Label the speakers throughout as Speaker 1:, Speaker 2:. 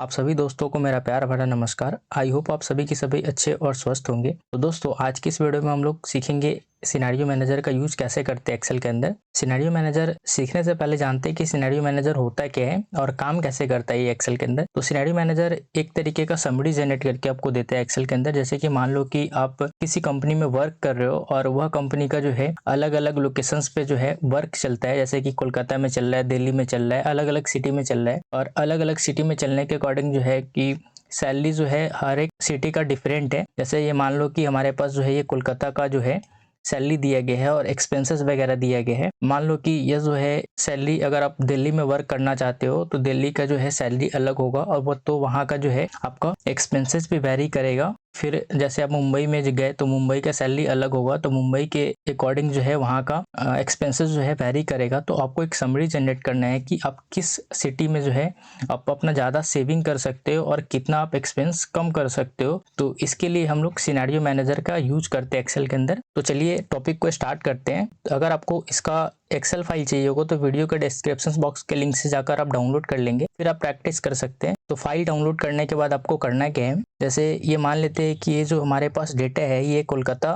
Speaker 1: आप सभी दोस्तों को मेरा प्यार भरा नमस्कार। आई होप आप सभी की सभी अच्छे और स्वस्थ होंगे। तो दोस्तों आज की इस वीडियो में हम लोग सीखेंगे सिनेरियो मैनेजर का यूज कैसे करते हैं एक्सेल के अंदर। सिनेरियो मैनेजर सीखने से पहले जानते हैं कि सिनेरियो मैनेजर होता क्या है और काम कैसे करता है ये एक्सेल के अंदर। तो सिनेरियो मैनेजर एक तरीके का समरी जनरेट करके आपको देता है एक्सेल के अंदर। जैसे कि मान लो कि आप किसी कंपनी में वर्क कर रहे हो और वह कंपनी का जो है अलग अलग लोकेशंस पे जो है वर्क चलता है। जैसे कि कोलकाता में चल रहा है, दिल्ली में चल रहा है, अलग अलग सिटी में चल रहा है। और अलग अलग सिटी में चलने के अकॉर्डिंग जो है कि सैलरी जो है हर एक सिटी का डिफरेंट है। जैसे ये मान लो कि हमारे पास जो है ये कोलकाता का जो है सैलरी दिया गया है और एक्सपेंसेस वगैरह दिया गया है। मान लो कि ये जो है सैलरी अगर आप दिल्ली में वर्क करना चाहते हो तो दिल्ली का जो है सैलरी अलग होगा और वो तो वहाँ का जो है आपका एक्सपेंसेस भी वेरी करेगा। फिर जैसे आप मुंबई में गए तो मुंबई का सैलरी अलग होगा, तो मुंबई के अकॉर्डिंग जो है वहाँ का एक्सपेंसेस जो है वेरी करेगा। तो आपको एक समरी जनरेट करना है कि आप किस सिटी में जो है आप अपना ज़्यादा सेविंग कर सकते हो और कितना आप एक्सपेंस कम कर सकते हो। तो इसके लिए हम लोग सिनेरियो मैनेजर का यूज करते हैं एक्सेल के अंदर। तो चलिए टॉपिक को स्टार्ट करते हैं। अगर आपको इसका एक्सेल फाइल चाहिए होगा तो वीडियो के डिस्क्रिप्शन बॉक्स के लिंक से जाकर आप डाउनलोड कर लेंगे, फिर आप प्रैक्टिस कर सकते हैं। तो फाइल डाउनलोड करने के बाद आपको करना क्या है, जैसे ये मान लेते हैं कि ये जो हमारे पास डेटा है ये कोलकाता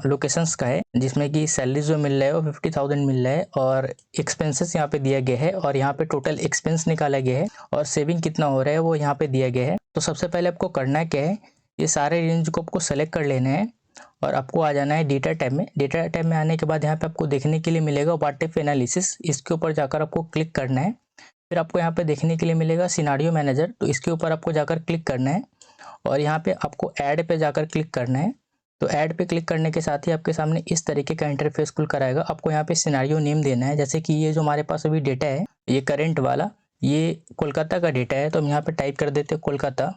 Speaker 1: लोकेशंस का है, जिसमें कि सैलरी जो मिल रहा है वो 50,000 मिल रहा है और एक्सपेंसेस यहाँ पे दिया गया है और यहाँ पे टोटल एक्सपेंस निकाला गया है और सेविंग कितना हो रहा है वो यहाँ पे दिया गया है। तो सबसे पहले आपको करना क्या है, ये सारे रेंज को आपको सेलेक्ट कर लेना है और आपको आ जाना है डेटा टैब में। डेटा टैब में आने के बाद यहाँ पे आपको देखने के लिए मिलेगा व्हाट इफ एनालिसिस, इसके ऊपर जाकर आपको क्लिक करना है। फिर आपको यहाँ पे देखने के लिए मिलेगा सिनेरियो मैनेजर, तो इसके ऊपर आपको जाकर क्लिक करना है और यहाँ पे आपको ऐड पे जाकर क्लिक करना है। तो ऐड पे क्लिक करने के साथ ही आपके सामने इस तरीके का इंटरफेस खुल कर आएगा। आपको यहाँ पे सिनेरियो नेम देना है। जैसे कि ये जो हमारे पास अभी डेटा है ये करंट वाला, ये कोलकाता का डेटा है, तो हम यहाँ पे टाइप कर देते हैं कोलकाता।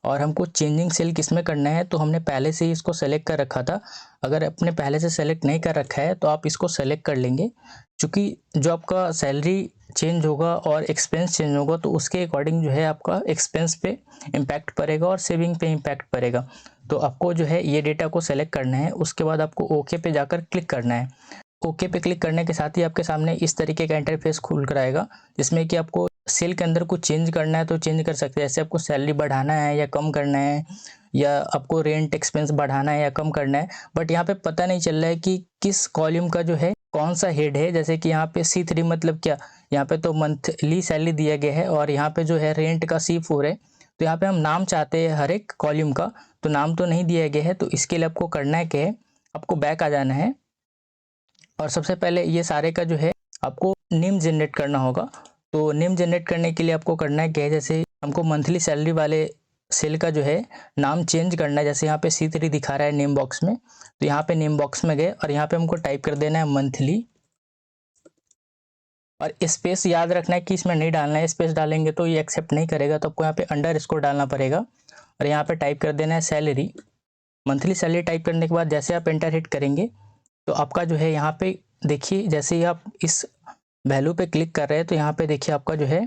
Speaker 1: और हमको चेंजिंग सेल किस में करना है, तो हमने पहले से ही इसको सेलेक्ट कर रखा था। अगर आपने पहले से सेलेक्ट नहीं कर रखा है तो आप इसको सेलेक्ट कर लेंगे, क्योंकि जो आपका सैलरी चेंज होगा और एक्सपेंस चेंज होगा तो उसके अकॉर्डिंग जो है आपका एक्सपेंस पे इम्पैक्ट पड़ेगा और सेविंग पे इम्पैक्ट पड़ेगा। तो आपको जो है ये डेटा को सेलेक्ट करना है, उसके बाद आपको ओके पे जाकर क्लिक करना है। ओके पे क्लिक करने के साथ ही आपके सामने इस तरीके का इंटरफेस खुल कर आएगा, जिसमें कि आपको सेल के अंदर कुछ चेंज करना है तो चेंज कर सकते हैं। जैसे आपको सैलरी बढ़ाना है या कम करना है, या आपको रेंट एक्सपेंस बढ़ाना है या कम करना है। बट यहाँ पे पता नहीं चल रहा है कि किस कॉलम का जो है कौन सा हेड है। जैसे कि यहाँ पे C3 मतलब क्या, यहाँ पे तो मंथली सैलरी दिया गया है और यहाँ पे जो है रेंट का C4 है। तो यहाँ पे हम नाम चाहते हैं हर एक कॉलम का, तो नाम तो नहीं दिया गया है। तो इसके लिए आपको करना है क्या है, आपको बैक आ जाना है और सबसे पहले ये सारे का जो है आपको नेम जनरेट करना होगा। तो नेम जनरेट करने के लिए आपको करना है क्या है, जैसे हमको मंथली सैलरी वाले सेल का जो है नाम चेंज करना है। जैसे यहाँ पे C3 दिखा रहा है नेम बॉक्स में, तो यहाँ पे नेम बॉक्स में गए और यहाँ पे हमको टाइप कर देना है मंथली। और स्पेस याद रखना है कि इसमें नहीं डालना है, स्पेस डालेंगे तो ये एक्सेप्ट नहीं करेगा। तो आपको यहाँ पे अंडर स्कोर डालना पड़ेगा और यहाँ पे टाइप कर देना है सैलरी। मंथली सैलरी टाइप करने के बाद जैसे आप एंटर हिट करेंगे तो आपका जो है यहाँ पे देखिए, जैसे ही आप इस वैल्यू पे क्लिक कर रहे हैं तो यहाँ पे देखिए आपका जो है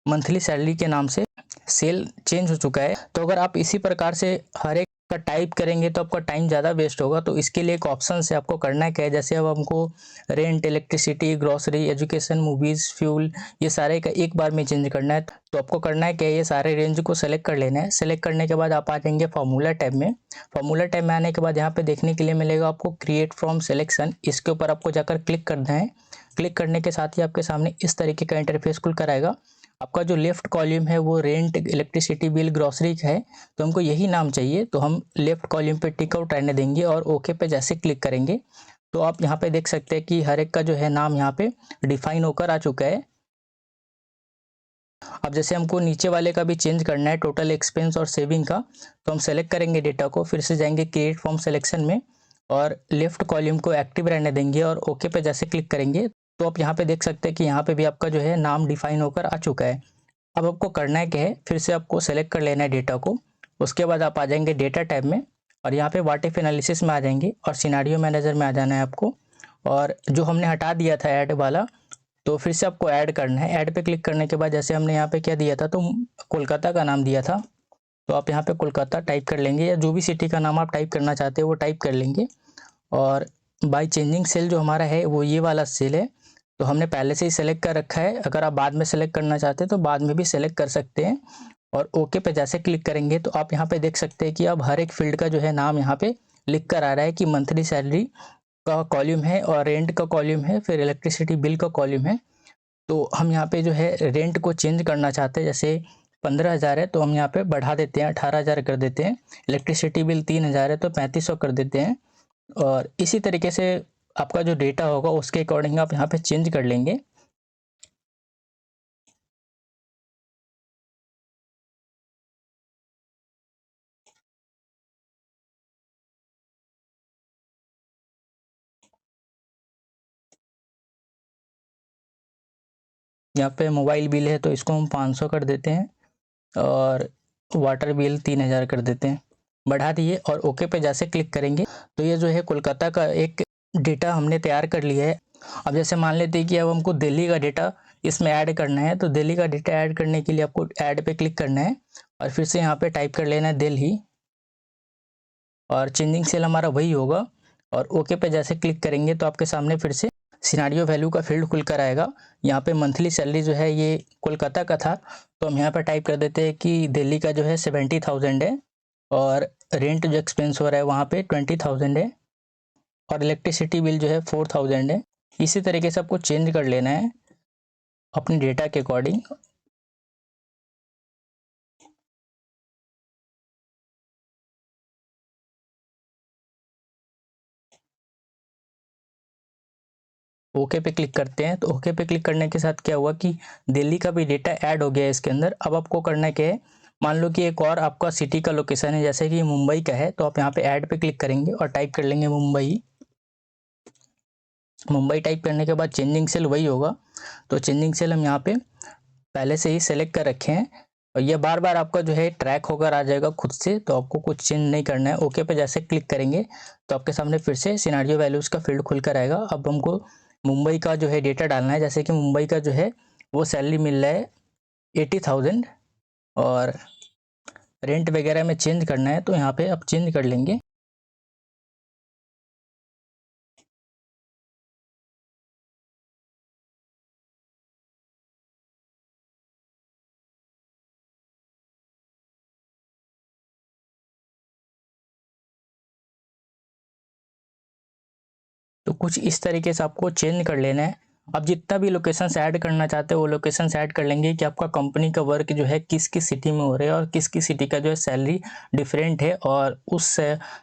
Speaker 1: मंथली सैलरी के नाम से सेल चेंज हो चुका है। तो अगर आप इसी प्रकार से हर एक का टाइप करेंगे तो आपका टाइम ज़्यादा वेस्ट होगा। तो इसके लिए एक ऑप्शन से आपको करना क्या है, जैसे अब हमको rent, electricity, grocery, education, movies, fuel, ये सारे का एक बार में चेंज करना है। तो आपको करना है क्या, ये सारे रेंज को सेलेक्ट कर लेना है। सेलेक्ट करने के बाद आप आ जाएंगे फार्मूला टैब में। फार्मूला टैब में आने के बाद यहाँ पे देखने के लिए मिलेगा आपको क्रिएट फ्रॉम सिलेक्शन, इसके ऊपर आपको जाकर क्लिक करना है। क्लिक करने के साथ ही आपके सामने इस तरीके का इंटरफेस खुल कर आएगा। आपका जो लेफ्ट कॉलम है वो रेंट, इलेक्ट्रिसिटी बिल, ग्रोसरी का है, तो हमको यही नाम चाहिए। तो हम लेफ्ट कॉलम पे टिक आउट रहने देंगे और ओके पे जैसे क्लिक करेंगे तो आप यहाँ पे देख सकते हैं कि हर एक का जो है नाम यहाँ पे डिफाइन होकर आ चुका है। अब जैसे हमको नीचे वाले का भी चेंज करना है, टोटल एक्सपेंस और सेविंग का, तो हम सेलेक्ट करेंगे डेटा को, फिर से जाएंगे क्रिएट फॉर्म सिलेक्शन में और लेफ्ट कॉलम को एक्टिव रहने देंगे और ओके पे जैसे क्लिक करेंगे तो आप यहाँ पे देख सकते हैं कि यहाँ पे भी आपका जो है नाम डिफाइन होकर आ चुका है। अब आपको करना है क्या है, फिर से आपको सेलेक्ट कर लेना है डेटा को। उसके बाद आप आ जाएंगे डेटा टैब में और यहाँ पे व्हाट इफ एनालिसिस में आ जाएंगे और सिनेरियो मैनेजर में आ जाना है आपको। और जो हमने हटा दिया था ऐड वाला, तो फिर से आपको ऐड करना है। ऐड पे क्लिक करने के बाद जैसे हमने यहाँ पे क्या दिया था, तो कोलकाता का नाम दिया था, तो आप यहाँ पे कोलकाता टाइप कर लेंगे या जो भी सिटी का नाम आप टाइप करना चाहते हो वो टाइप कर लेंगे। और बाय चेंजिंग सेल जो हमारा है वो ये वाला सेल है, तो हमने पहले से ही सेलेक्ट कर रखा है। अगर आप बाद में सेलेक्ट करना चाहते हैं तो बाद में भी सेलेक्ट कर सकते हैं। और ओके पे जैसे क्लिक करेंगे तो आप यहाँ पे देख सकते हैं कि अब हर एक फील्ड का जो है नाम यहाँ पे लिख कर आ रहा है कि मंथली सैलरी का कॉलम है और रेंट का कॉलम है, फिर इलेक्ट्रिसिटी बिल का कॉलम है। तो हम यहाँ पे जो है रेंट को चेंज करना चाहते हैं, जैसे 15,000 है तो हम यहाँ पे बढ़ा देते हैं, 18,000 कर देते हैं। इलेक्ट्रिसिटी बिल 3,000 है तो 3,500 कर देते हैं। और इसी तरीके से आपका जो डेटा होगा उसके अकॉर्डिंग आप यहाँ पे चेंज कर लेंगे। यहाँ पे मोबाइल बिल है तो इसको हम 500 कर देते हैं और वाटर बिल 3,000 कर देते हैं, बढ़ा दिए। और ओके पे जैसे क्लिक करेंगे तो ये जो है कोलकाता का एक डेटा हमने तैयार कर लिया है। अब जैसे मान लेते हैं कि अब हमको दिल्ली का डेटा इसमें ऐड करना है, तो दिल्ली का डेटा ऐड करने के लिए आपको ऐड पे क्लिक करना है और फिर से यहाँ पे टाइप कर लेना है दिल्ली, और चेंजिंग सेल हमारा वही होगा। और ओके पे जैसे क्लिक करेंगे तो आपके सामने फिर से सिनारियो वैल्यू का फील्ड खुल कर आएगा। यहाँ पे मंथली सैलरी जो है ये कोलकाता का था, तो हम यहाँ पर टाइप कर देते हैं कि दिल्ली का जो है 70,000 है, और रेंट जो एक्सपेंस हो रहा है वहाँ पे 20,000 है, और इलेक्ट्रिसिटी बिल जो है 4,000 है। इसी तरीके से आपको चेंज कर लेना है अपने डेटा के अकॉर्डिंग। ओके पे क्लिक करते हैं तो ओके पे क्लिक करने के साथ क्या हुआ कि दिल्ली का भी डेटा ऐड हो गया है इसके अंदर। अब आपको करना क्या है, मान लो कि एक और आपका सिटी का लोकेशन है, जैसे कि मुंबई का है, तो आप यहाँ पे ऐड पे क्लिक करेंगे और टाइप कर लेंगे मुंबई। मुंबई टाइप करने के बाद चेंजिंग सेल वही होगा, तो चेंजिंग सेल हम यहाँ पे पहले से ही सेलेक्ट कर रखे हैं और ये बार बार आपका जो है ट्रैक होकर आ जाएगा खुद से, तो आपको कुछ चेंज नहीं करना है। ओके पे जैसे क्लिक करेंगे तो आपके सामने फिर से सिनारियो वैल्यूज़ का फील्ड खुल कर आएगा। अब हमको मुंबई का जो है डेटा डालना है, जैसे कि मुंबई का जो है वो सैलरी मिल रहा है 80,000, और रेंट वगैरह में चेंज करना है तो यहाँ पे आप चेंज कर लेंगे। तो कुछ इस तरीके से आपको चेंज कर लेना है। अब जितना भी लोकेशंस ऐड करना चाहते हो वो लोकेशंस ऐड कर लेंगे कि आपका कंपनी का वर्क जो है किस किस सिटी में हो रहा है और किस किस सिटी का जो है सैलरी डिफरेंट है, और उस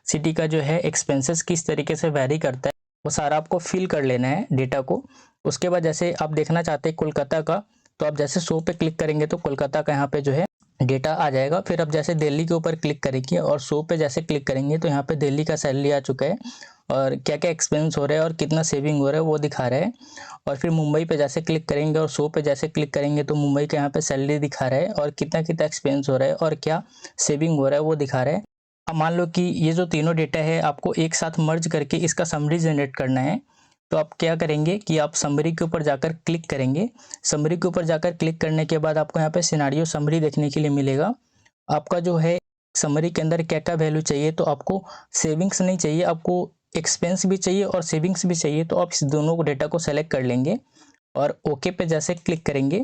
Speaker 1: सिटी का जो है एक्सपेंसेस किस तरीके से वैरी करता है, वो सारा आपको फिल कर लेना है डेटा को। उसके बाद जैसे आप देखना चाहते हैं कोलकाता का, तो आप जैसे शो पे क्लिक करेंगे तो कोलकाता का यहाँ पे जो है डेटा आ जाएगा। फिर आप जैसे दिल्ली के ऊपर क्लिक करेंगे और शो पे जैसे क्लिक करेंगे तो यहाँ पे दिल्ली का सैलरी आ चुका है और क्या क्या एक्सपेंस हो रहा है और कितना सेविंग हो रहा है वो दिखा रहा है। और फिर मुंबई पे जैसे क्लिक करेंगे और शो पे जैसे क्लिक करेंगे तो मुंबई का यहाँ पे सैलरी दिखा रहा है और कितना कितना एक्सपेंस हो रहा है और क्या सेविंग हो रहा है वो दिखा रहा है। अब मान लो कि ये जो तीनों डेटा है आपको एक साथ मर्ज करके इसका समरी जनरेट करना है, तो आप क्या करेंगे कि आप समरी के ऊपर जाकर क्लिक करेंगे। समरी के ऊपर जाकर क्लिक करने के बाद आपको यहाँ पे सिनारियो समरी देखने के लिए मिलेगा। आपका जो है समरी के अंदर क्या क्या वैल्यू चाहिए, तो आपको सेविंग्स नहीं चाहिए, आपको एक्सपेंस भी चाहिए और सेविंग्स भी चाहिए, तो आप इस दोनों को डेटा को सेलेक्ट कर लेंगे और ओके पे जैसे क्लिक करेंगे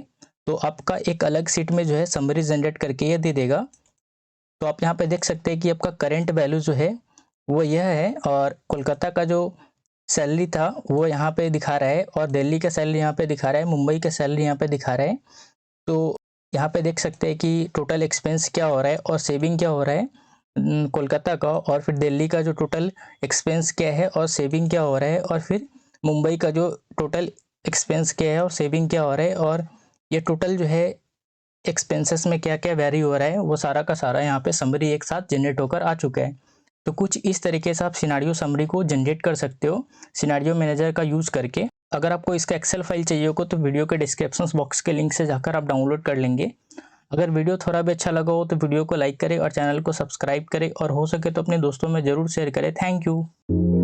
Speaker 1: तो आपका एक अलग सीट में जो है समरी जनरेट करके ये दे देगा। तो आप यहाँ पे देख सकते हैं कि आपका करेंट वैल्यू जो है वो यह है, और कोलकाता का जो सैलरी था वो यहाँ पे दिखा रहा है, और दिल्ली का सैलरी यहाँ पे दिखा रहा है, मुंबई का सैलरी यहाँ पे दिखा रहा है। तो यहाँ पे देख सकते हैं कि टोटल एक्सपेंस क्या हो रहा है और सेविंग क्या हो रहा है कोलकाता का, और फिर दिल्ली का जो टोटल एक्सपेंस क्या है और सेविंग क्या हो रहा है, और फिर मुंबई का जो टोटल एक्सपेंस क्या है और सेविंग क्या हो रहा है, और ये टोटल जो है एक्सपेंसेस में क्या क्या वेरी हो रहा है वो सारा का सारा यहाँ पे समरी एक साथ जनरेट होकर आ चुका है। तो कुछ इस तरीके से आप सिनारियो समरी को जनरेट कर सकते हो सिनारियो मैनेजर का यूज़ करके। अगर आपको इसका एक्सेल फाइल चाहिए हो तो वीडियो के डिस्क्रिप्शन बॉक्स के लिंक से जाकर आप डाउनलोड कर लेंगे। अगर वीडियो थोड़ा भी अच्छा लगा हो तो वीडियो को लाइक करें और चैनल को सब्सक्राइब करें, और हो सके तो अपने दोस्तों में ज़रूर शेयर करें। Thank you.